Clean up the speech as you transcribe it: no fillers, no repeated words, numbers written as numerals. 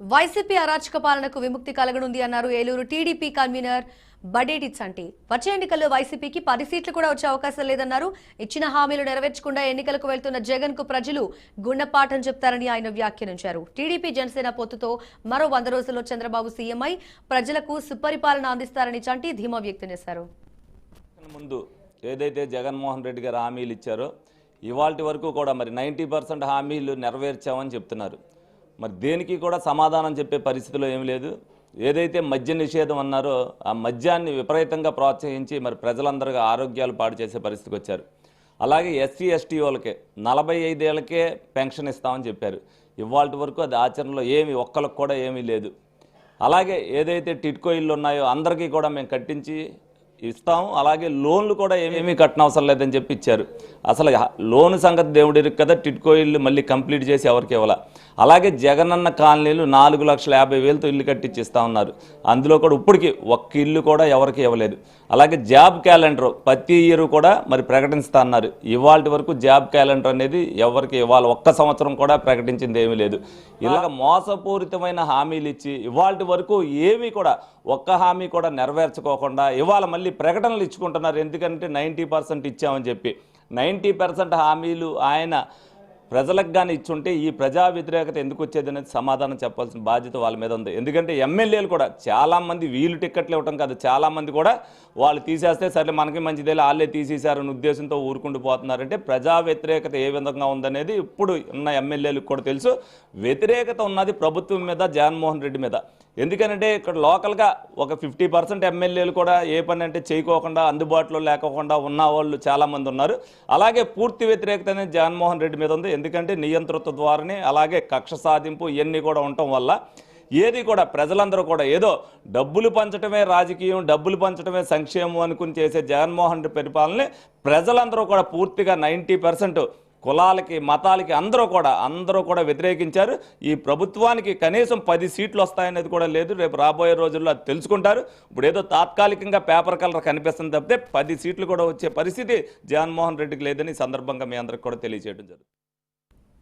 YCP అరాచక పాలనకు విముక్తి కలగనుంది అన్నారు ఏలూరు టీడీపీ కన్వీనర్ బడేటి చంటి. వచ్చే ఎన్నికల్లో వైసీపీకి 10 సీట్లు కూడా వచ్చే అవకాశం లేదన్నారు. ఇచ్చిన హామీలు నెరవేర్చకుండా ఎన్నికలకు వెళ్తున్న జగన్ కు ప్రజలు గుణపాఠం చెప్తారని ఆయన వ్యాఖ్యానించారు. టీడీపీ జనసేన పొత్తుతో మరో 100 రోజుల్లో చంద్రబాబు సీఎంఐ ప్రజలకు సుపరిపాలన అందిస్తారని చంటి ధీమా వ్యక్తం చేశారు. ముందు ఏదైతే జగన్మోహన్ రెడ్డి గారు హామీలు ఇచ్చారో ఇవాల్టి వరకు కూడా మరి 90% హామీలు నెరవేర్చామని చెప్తున్నారు. మరి దేనికి కూడా సమాధానం చెప్పే పరిస్థితిలో ఏమీ లేదు. ఏదైతే మద్య నిషేధం అన్నారో ఆ మద్యాన్ని విపరీతంగా ప్రోత్సహించి మరి ప్రజలందరూ ఆరోగ్యాలు పాడు చేసే పరిస్థితికి వచ్చారు. అలాగే ఎస్సీ ఎస్టీ వాళ్ళకే 45 ఏళ్ళకే పెన్షన్ ఇస్తామని చెప్పారు. ఇవాల్టి వరకు అది ఆచరణలో ఒక్కరికి కూడా ఏమీ లేదు. అలాగే ఏదైతే టిట్కో ఇళ్ళు ఉన్నాయో అందరికీ కూడా మేము కట్టించి ఇస్తాము. అలాగే లోన్లు కూడా ఏమీ కట్టనవసరం లేదని చెప్పి ఇచ్చారు. అసలు లోన్ సంగతి దేవుడికి కదా, టిట్కో ఇల్లు మళ్ళీ కంప్లీట్ చేసి ఎవరికి ఇవ్వాల. అలాగే జగనన్న కాలనీలు 4,50,000తో ఇల్లు కట్టించి ఇస్తా ఉన్నారు. అందులో కూడా ఇప్పటికి ఒక్క ఇల్లు కూడా ఎవరికి ఇవ్వలేదు. అలాగే జాబ్ క్యాలెండర్ ప్రతి ఇయర్ కూడా మరి ప్రకటిస్తా అన్నారు. ఇవాళ వరకు జాబ్ క్యాలెండర్ అనేది ఎవరికి ఇవ్వాలి ఒక్క సంవత్సరం కూడా ప్రకటించింది ఏమీ లేదు. ఇలాగ మోసపూరితమైన హామీలు ఇచ్చి ఇవాళ వరకు ఏమీ కూడా ఒక్క హామీ కూడా నెరవేర్చుకోకుండా ఇవాళ మళ్ళీ ప్రకటనలు ఇచ్చుకుంటున్నారు. ఎందుకంటే 90% ఇచ్చామని చెప్పి 90% హామీలు ఆయన ప్రజలకు కానీ ఇచ్చుంటే ఈ ప్రజా వ్యతిరేకత ఎందుకు వచ్చేది అనేది సమాధానం చెప్పాల్సిన బాధ్యత వాళ్ళ మీద ఉంది. ఎందుకంటే ఎమ్మెల్యేలు కూడా చాలామంది వీళ్ళు టిక్కెట్లు ఇవ్వటం కాదు, చాలామంది కూడా వాళ్ళు తీసేస్తే సరే మనకి మంచిదే వాళ్ళే తీసేశారని ఉద్దేశంతో ఊరుకుంటూ పోతున్నారంటే ప్రజా వ్యతిరేకత ఏ విధంగా ఉందనేది ఇప్పుడు ఉన్న ఎమ్మెల్యేలకు కూడా తెలుసు. వ్యతిరేకత ఉన్నది ప్రభుత్వం మీద, జగన్మోహన్ రెడ్డి మీద. ఎందుకంటే ఇక్కడ లోకల్గా ఒక 50% ఎమ్మెల్యేలు కూడా ఏ పని అంటే చేయకోకుండా అందుబాటులో లేకోకుండా ఉన్న వాళ్ళు చాలామంది ఉన్నారు. అలాగే పూర్తి వ్యతిరేకత అనేది జగన్మోహన్ రెడ్డి మీద ఉంది. ఎందుకంటే నియంతృత్వ ద్వారానే అలాగే కక్ష సాధింపు ఇవన్నీ కూడా ఉండటం వల్ల ఏది కూడా ప్రజలందరూ కూడా ఏదో డబ్బులు పంచడమే రాజకీయం, డబ్బులు పంచడమే సంక్షేమం అనుకుని చేసే జగన్మోహన్ రెడ్డి పరిపాలనని ప్రజలందరూ కూడా పూర్తిగా 90% కులాలకి మతాలకి అందరూ కూడా వ్యతిరేకించారు. ఈ ప్రభుత్వానికి కనీసం 10 సీట్లు వస్తాయనేది కూడా లేదు. రేపు రాబోయే రోజుల్లో అది తెలుసుకుంటారు. ఇప్పుడు ఏదో తాత్కాలికంగా పేపర్ కలర్ కనిపిస్తుంది తప్పితే 10 సీట్లు కూడా వచ్చే పరిస్థితి జగన్మోహన్ రెడ్డికి లేదని సందర్భంగా మీ అందరికి కూడా తెలియజేయడం జరుగుతుంది.